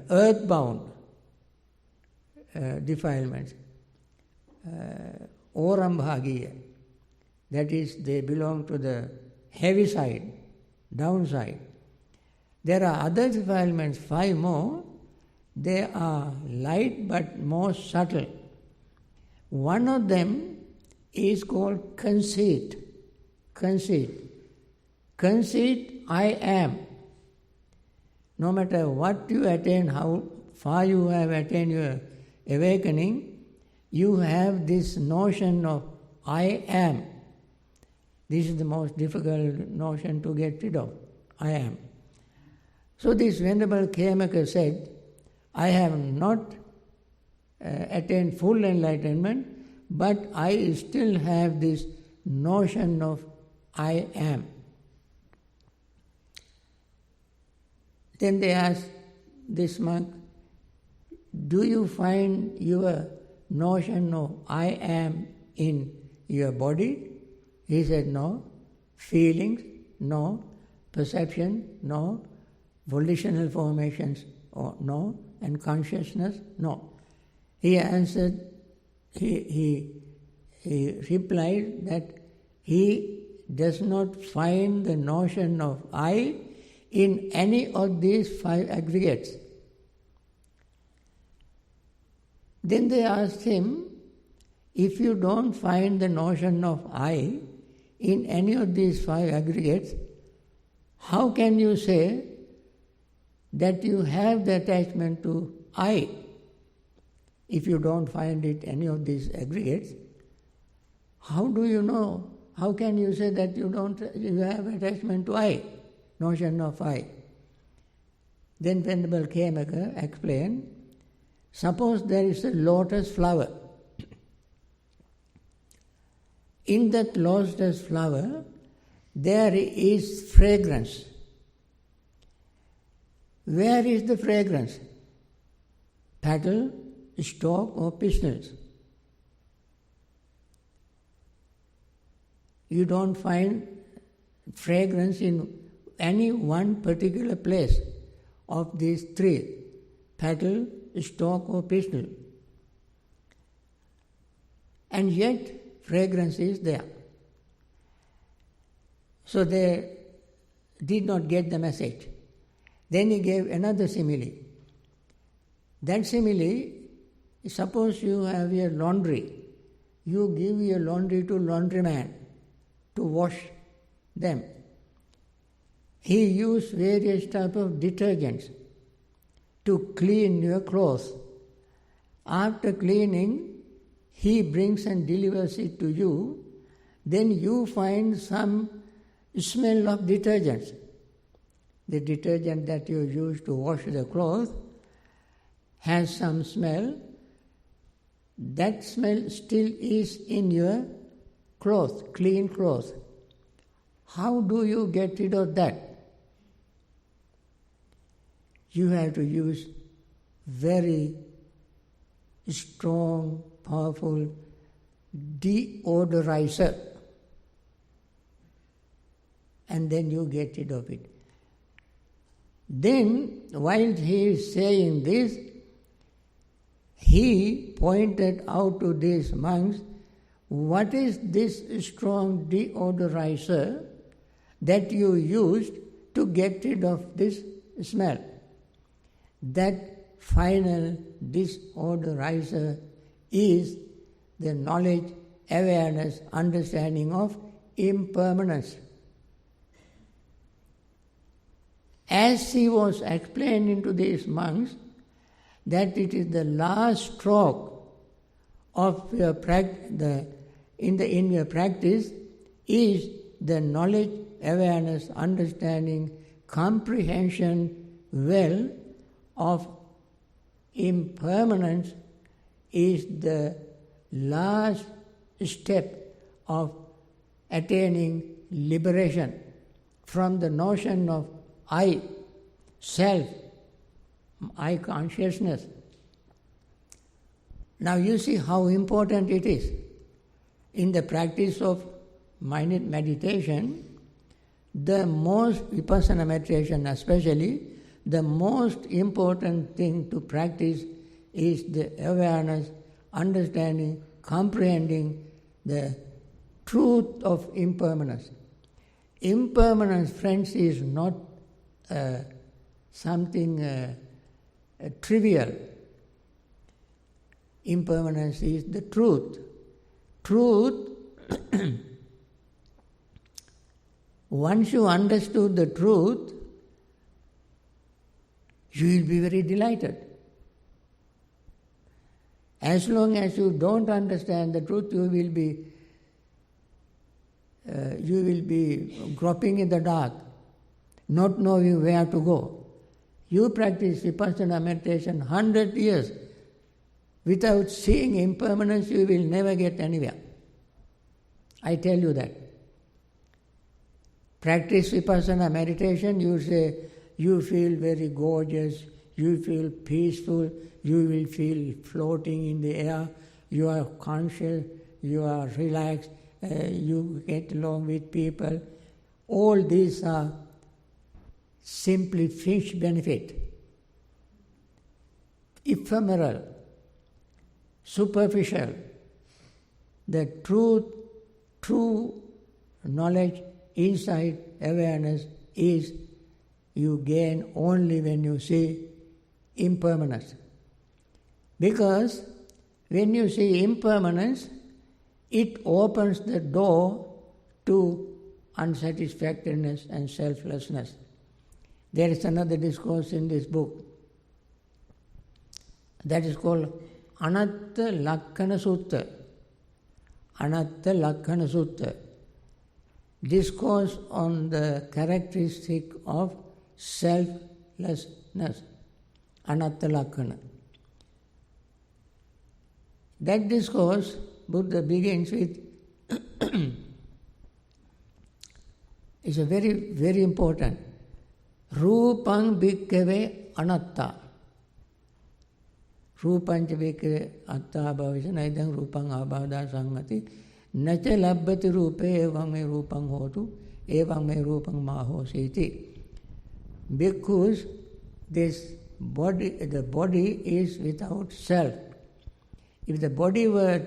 earthbound defilements, orambhagiya, that is, they belong to the heavy side, downside. There are other defilements, 5 more. They are light but more subtle. One of them is called conceit. Conceit, I am. No matter what you attain, how far you have attained your awakening, you have this notion of I am. This is the most difficult notion to get rid of, I am. So this Venerable Khemaka said, I have not attained full enlightenment, but I still have this notion of I am. Then they asked this monk, do you find your notion of I am in your body? He said, no. Feelings? No. Perception? No. Volitional formations? No. And consciousness? No. He answered, he replied that he does not find the notion of I in any of these 5 aggregates. Then they asked him, if you don't find the notion of I in any of these 5 aggregates, how can you say that you have the attachment to I? If you don't find it any of these aggregates, how do you know? How can you say that you have attachment to I, notion of I? Then Venerable Khemaka explained, suppose there is a lotus flower. In that lotus flower, there is fragrance. Where is the fragrance? Petal, stalk or pistils? You don't find fragrance in any one particular place of these 3, petal, stalk or pistil. And yet fragrance is there. So they did not get the message. Then he gave another simile. That simile, suppose you have your laundry. You give your laundry to laundryman to wash them. He used various types of detergents to clean your clothes. After cleaning, he brings and delivers it to you. Then you find some smell of detergents. The detergent that you use to wash the clothes has some smell. That smell still is in your clothes, clean clothes. How do you get rid of that? You have to use very strong, powerful deodorizer, and then you get rid of it. Then, while he is saying this, he pointed out to these monks, what is this strong deodorizer that you used to get rid of this smell? That final deodorizer is the knowledge, awareness, understanding of impermanence. As he was explaining to these monks that it is the last stroke of your in your practice is the knowledge, awareness, understanding, comprehension well of impermanence is the last step of attaining liberation from the notion of I, self, I consciousness. Now you see how important it is. In the practice of meditation, the most vipassana meditation especially, the most important thing to practice is the awareness, understanding, comprehending the truth of impermanence. Impermanence, friends, is not something trivial. Impermanence is the truth. Truth, once you understood the truth, you will be very delighted. As long as you don't understand the truth, you will be groping in the dark, not knowing where to go. You practice Vipassana meditation 100 years. Without seeing impermanence, you will never get anywhere. I tell you that. Practice Vipassana meditation, you say, you feel very gorgeous, you feel peaceful, you will feel floating in the air, you are conscious, you are relaxed, you get along with people. All these are simply fringe benefit, ephemeral, superficial. The true knowledge, insight, awareness is you gain only when you see impermanence. Because when you see impermanence, it opens the door to unsatisfactoriness and selflessness. There is another discourse in this book that is called Anatta Lakkana Sutta. Anatta Lakkana Sutta. Discourse on the characteristic of selflessness. Anatta Lakkana. That discourse, Buddha begins with, is a very, very important. Rupang bhikkhave anatta. Rupang bhikkhave atta bhavisana idang rupang abhada sangati. Nacha labbati rupe evang me rupang hotu, evang me rupang mahositi. Because this body, the body is without self. If the body were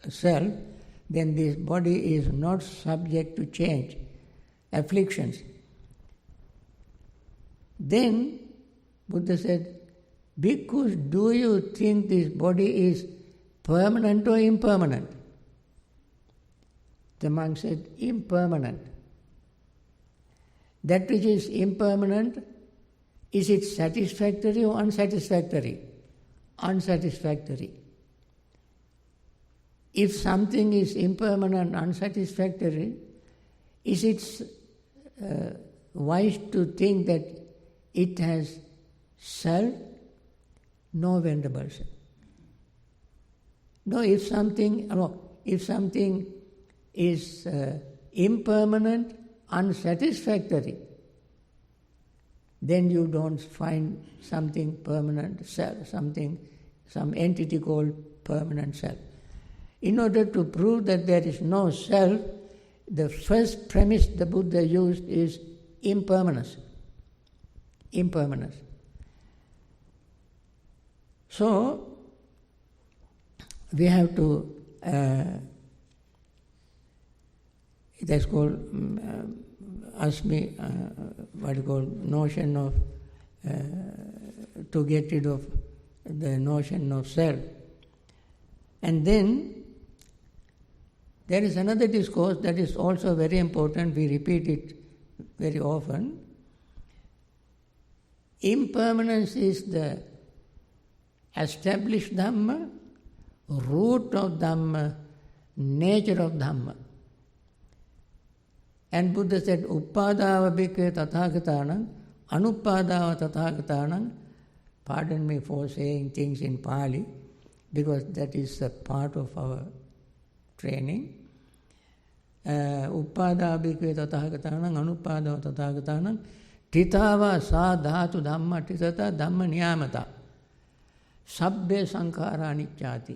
self, then this body is not subject to change, afflictions. Then Buddha said, because do you think this body is permanent or impermanent? The monk said, impermanent. That which is impermanent, is it satisfactory or unsatisfactory? Unsatisfactory. If something is impermanent, unsatisfactory, is it wise to think that it has self? No, Venerable Sir. No, if something is impermanent, unsatisfactory, then you don't find something permanent self, some entity called permanent self. In order to prove that there is no self, the first premise the Buddha used is impermanence. Impermanence. So, we have to, that's called asmi, what you call notion of, to get rid of the notion of self. And then there is another discourse that is also very important, we repeat it very often. Impermanence is the established Dhamma, root of Dhamma, nature of Dhamma. And Buddha said, Uppadāva bhikkhave tathāgatānaṁ, anuppādāva tathāgatānaṁ. Pardon me for saying things in Pali, because that is a part of our training. Uppadāva bhikkhave tathāgatānaṁ, anuppādāva tathāgatānaṁ, titāvā sā dhātu dhamma titata dhamma niyamata. Sabbe sankhāra anicchāti.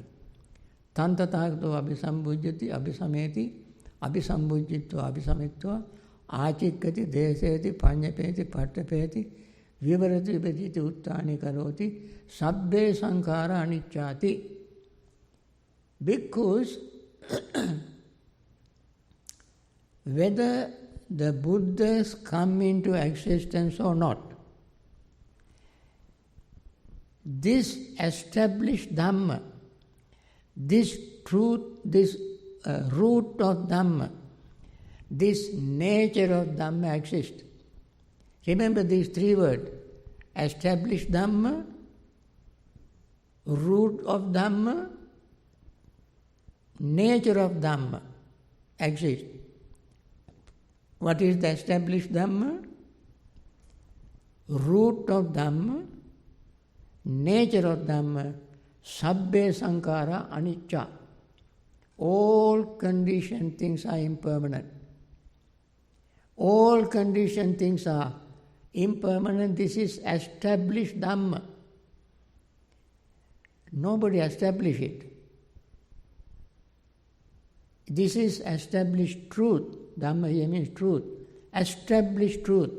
Tantathāgato abhisambhujyati abhisameti. Abhisambhujjitva abhisamitva आचिक्यति देशेति पञ्चपेति पट्टपेति विवरति विभजिति उत्थानि करोति sabbhe sankhara anicchati. Because whether the Buddhas come into existence or not, this established Dhamma, this truth, this root of Dhamma, this nature of Dhamma exists. Remember these three words: established Dhamma, root of Dhamma, nature of Dhamma exists. What is the established Dhamma? Root of Dhamma, nature of Dhamma, sabbhe sankhara anicca. All conditioned things are impermanent. All conditioned things are impermanent. This is established Dhamma. Nobody established it. This is established truth. Dhamma here means truth. Established truth.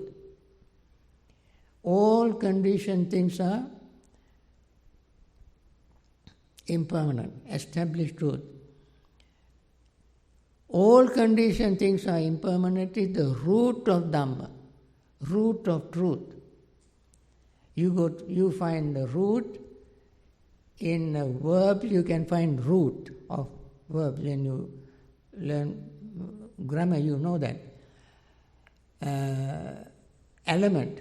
All conditioned things are impermanent. Established truth. All conditioned things are impermanent is the root of Dhamma, root of truth. You find the root in a verb. You can find root of verbs. When you learn grammar, you know that. Element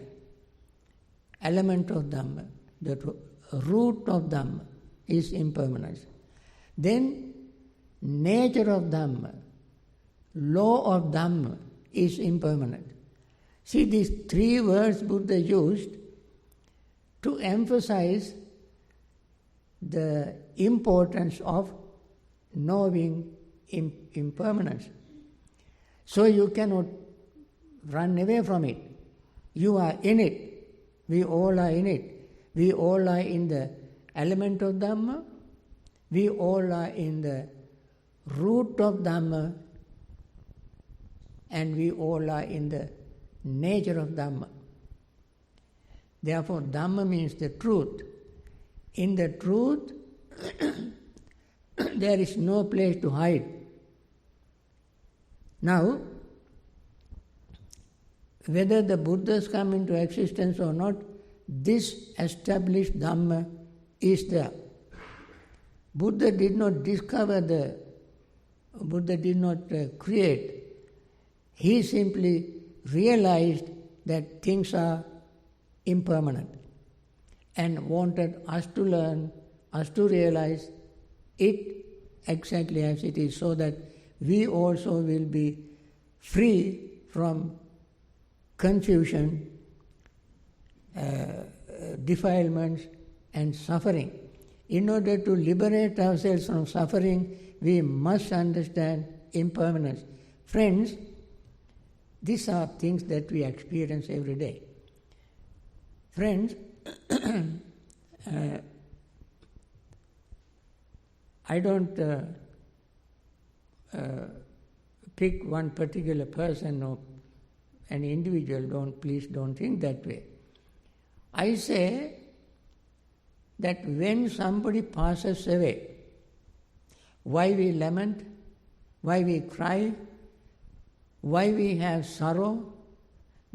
of Dhamma, the root of Dhamma is impermanence. Then nature of Dhamma, law of Dhamma is impermanent. See, these three words Buddha used to emphasize the importance of knowing impermanence. So you cannot run away from it. You are in it. We all are in it. We all are in the element of Dhamma. We all are in the root of Dhamma. And we all are in the nature of Dhamma. Therefore, Dhamma means the truth. In the truth, there is no place to hide. Now, whether the Buddhas come into existence or not, this established Dhamma is there. Buddha did not discover Buddha did not create. He simply realized that things are impermanent and wanted us to learn, us to realize it exactly as it is, so that we also will be free from confusion, defilements and suffering. In order to liberate ourselves from suffering, we must understand impermanence. Friends, these are things that we experience every day. Friends, I don't pick one particular person or an individual. Please don't think that way. I say that when somebody passes away, why we lament, why we cry, why we have sorrow,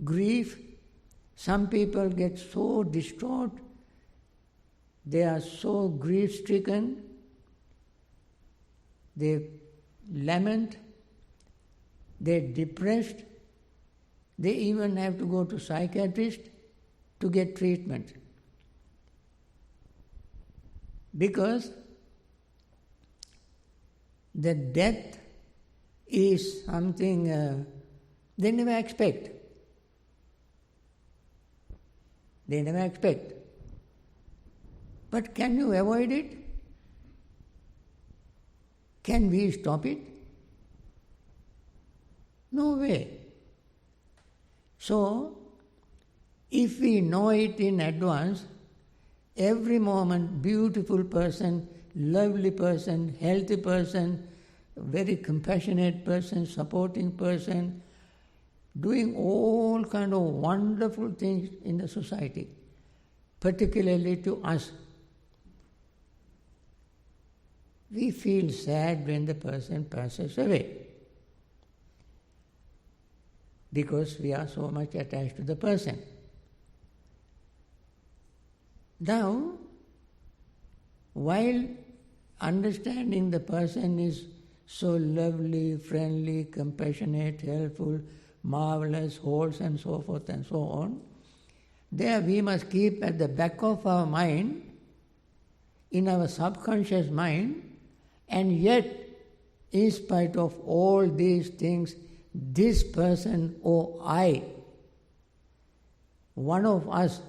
grief. Some people get so distraught, they are so grief-stricken, they lament, they're depressed, they even have to go to psychiatrist to get treatment. Because the death is something they never expect. They never expect. But can you avoid it? Can we stop it? No way. So, if we know it in advance, every moment, beautiful person, lovely person, healthy person, very compassionate person, supporting person, doing all kind of wonderful things in the society, particularly to us. We feel sad when the person passes away because we are so much attached to the person. Now, while understanding the person is so lovely, friendly, compassionate, helpful, marvelous, wholesome, and so forth and so on, there we must keep at the back of our mind, in our subconscious mind, and yet, in spite of all these things, this person or I, one of us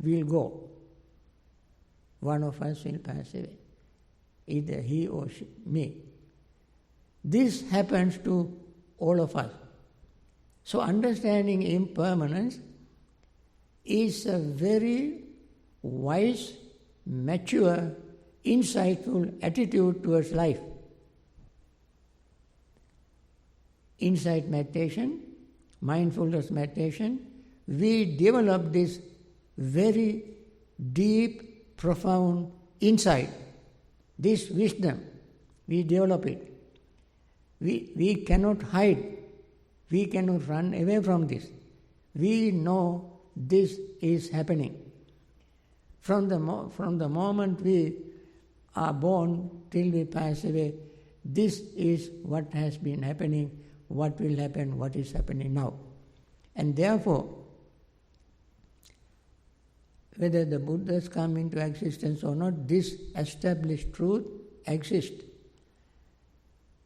will go. One of us will pass away. Either he or she, me. This happens to all of us. So understanding impermanence is a very wise, mature, insightful attitude towards life. Insight meditation, mindfulness meditation, we develop this very deep, profound insight, this wisdom, we develop it. We cannot hide, we cannot run away from this. We know this is happening. From the moment we are born till we pass away, this is what has been happening, what will happen, what is happening now. And therefore, whether the Buddhas come into existence or not, this established truth exists.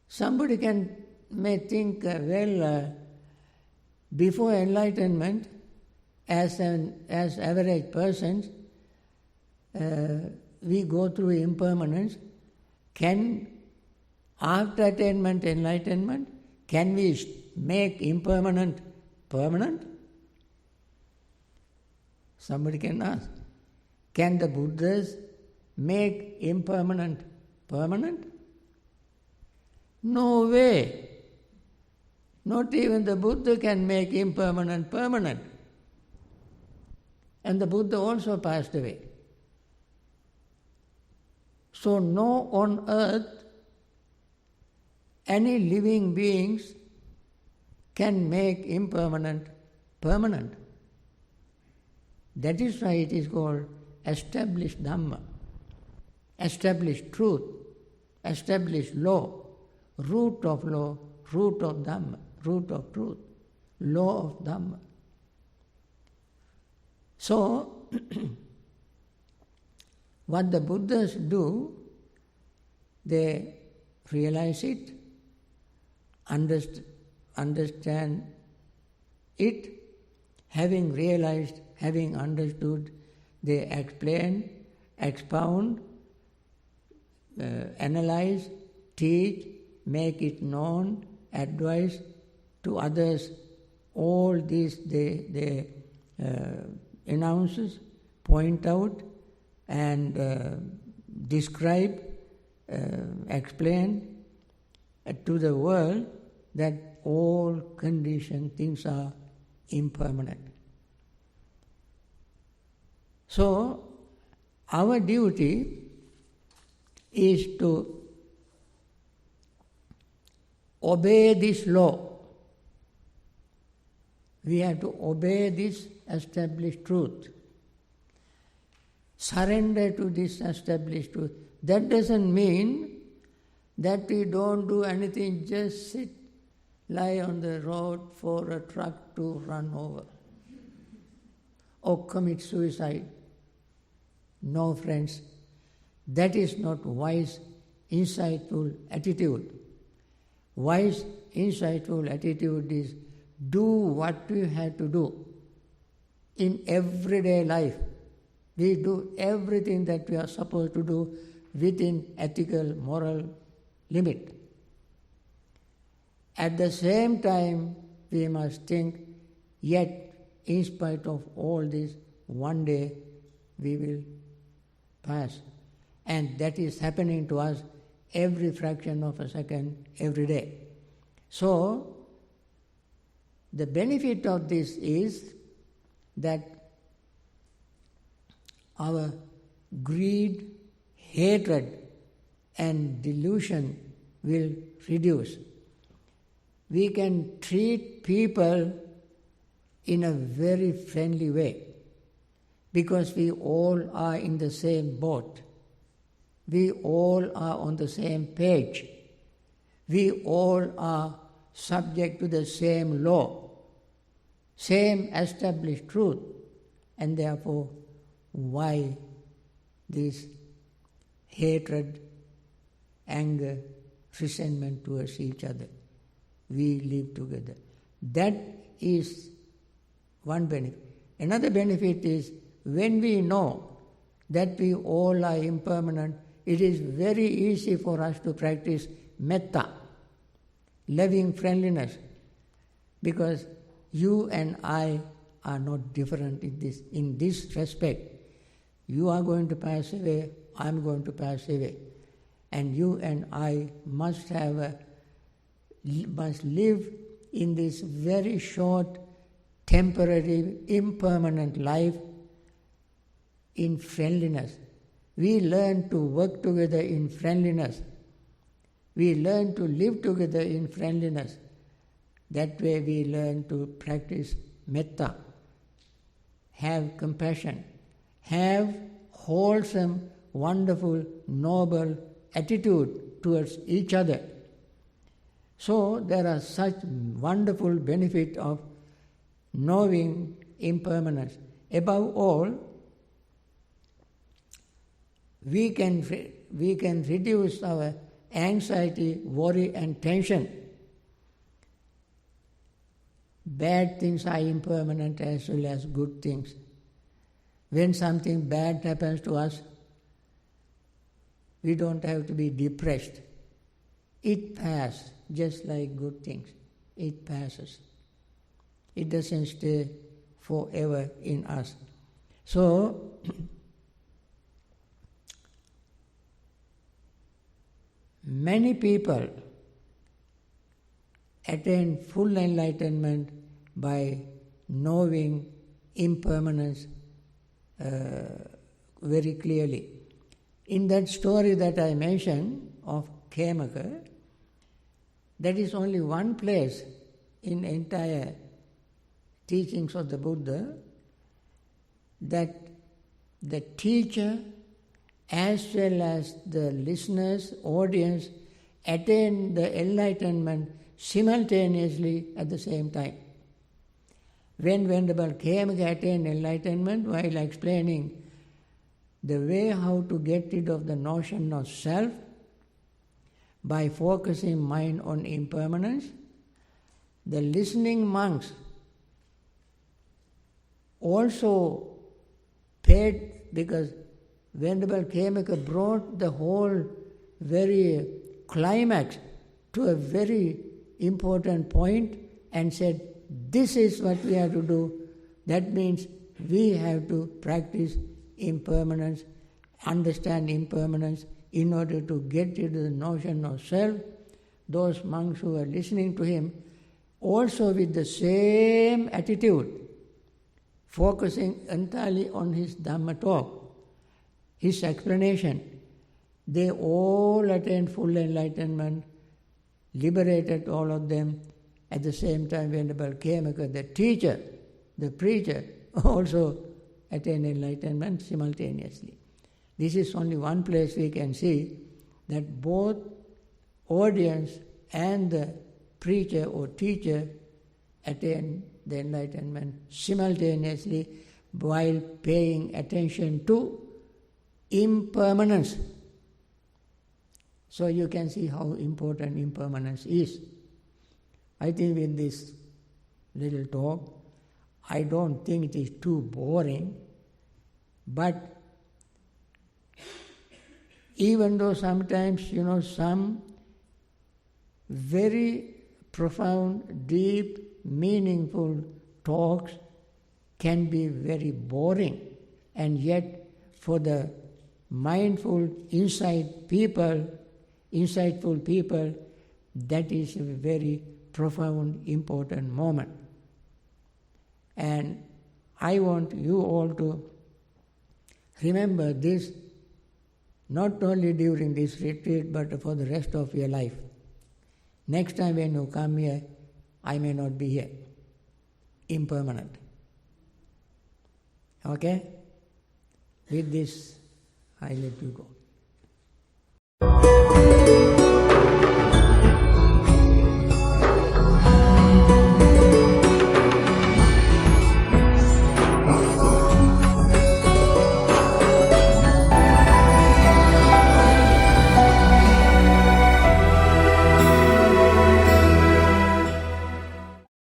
Somebody may think, before enlightenment, as average persons, we go through impermanence. After attainment, enlightenment, can we make impermanent permanent? Somebody can ask. Can the Buddhas make impermanent permanent? No way. Not even the Buddha can make impermanent permanent. And the Buddha also passed away. So no on earth any living beings can make impermanent permanent. That is why it is called established Dhamma, established truth, established law, root of law, root of Dhamma, root of truth, law of Dhamma. So, what the Buddhas do, they realize it, understand it, having realized, having understood, they explain, expound, analyze, teach, make it known, advise to others. All these they announces, point out, and describe, explain to the world that all conditioned things are impermanent. So, our duty is to obey this law. We have to obey this established truth. Surrender to this established truth. That doesn't mean that we don't do anything, just sit, lie on the road for a truck to run over, or commit suicide. No, friends, that is not wise, insightful attitude. Wise, insightful attitude is do what you have to do in everyday life. We do everything that we are supposed to do within ethical, moral limit. At the same time, we must think, yet, in spite of all this, one day we will pass. And that is happening to us every fraction of a second, every day. So, the benefit of this is that our greed, hatred and delusion will reduce. We can treat people in a very friendly way because we all are in the same boat. We all are on the same page. We all are subject to the same law, same established truth, and therefore why this hatred, anger, resentment towards each other? We live together. That is one benefit. Another benefit is when we know that we all are impermanent, it is very easy for us to practice metta, loving friendliness, because you and I are not different in this respect. You are going to pass away, I am going to pass away. And you and I must live in this very short, temporary, impermanent life in friendliness. We learn to work together in friendliness. We learn to live together in friendliness. That way we learn to practice metta, have compassion, have wholesome, wonderful, noble attitude towards each other. So there are such wonderful benefit of knowing impermanence. Above all, we can reduce our anxiety, worry and tension. Bad things are impermanent as well as good things. When something bad happens to us, we don't have to be depressed. It passes, just like good things. It passes. It doesn't stay forever in us. So, many people attain full enlightenment by knowing impermanence very clearly. In that story that I mentioned of Khemaka, that is only one place in entire teachings of the Buddha that the teacher as well as the listeners, audience, attain the enlightenment simultaneously at the same time. When Venerable Khemaka attained enlightenment while explaining the way how to get rid of the notion of self by focusing mind on impermanence, the listening monks also paid, because Venerable Khemaka brought the whole very climax to a very important point and said, this is what we have to do. That means we have to practice impermanence, understand impermanence in order to get rid of the notion of self. Those monks who were listening to him, also with the same attitude, focusing entirely on his Dhamma talk, his explanation, they all attained full enlightenment, liberated all of them. At the same time, Venerable Khemaka, the teacher, the preacher, also attained enlightenment simultaneously. This is only one place we can see that both audience and the preacher or teacher attain the enlightenment simultaneously while paying attention to impermanence. So you can see how important impermanence is. I think with this little talk, I don't think it is too boring, but even though sometimes, some very profound, deep, meaningful talks can be very boring, and yet for the mindful, insightful people, that is a very profound, important moment. And I want you all to remember this not only during this retreat but for the rest of your life. Next time when you come here, I may not be here. Impermanent. Okay? With this, I let you go.